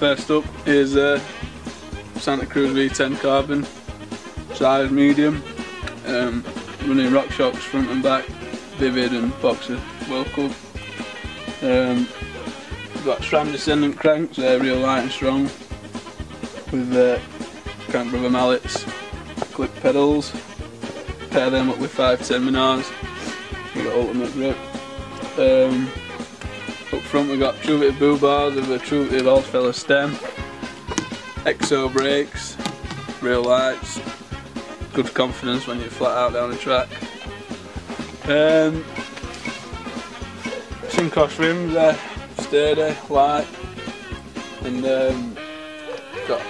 First up is Santa Cruz V10 Carbon, size medium, running RockShox front and back, Vivid and Boxer World Cup. We've got SRAM Descendant cranks, they're real light and strong, with Crank Brother mallets, clip pedals, pair them up with 510 Menards. We've got ultimate grip. Up front we've got Trueted Boo Bars with a Trueted Oddfellow stem, EXO brakes, real lights, good confidence when you're flat out down the track. Syncros rims, they're sturdy, light, and got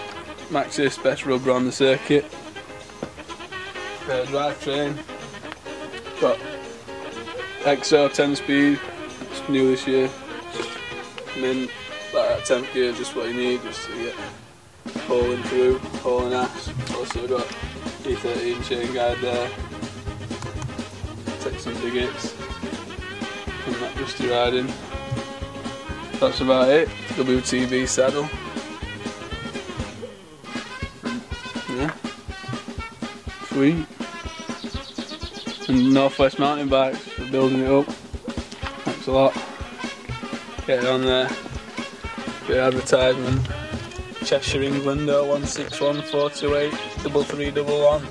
Maxxis best rubber on the circuit. Drivetrain, got EXO 10-speed, it's new this year. And then like that 10th gear is just what you need just to get hauling through, hauling ass. Also got E13 chain guide there, take some big hits, and that just to riding. That's about it. WTV saddle. Yeah, sweet. And Northwest Mountain Bikes, we're building it up. Thanks a lot. Get it on there. Bit of advertisement. Cheshire, England 0161 428 3311.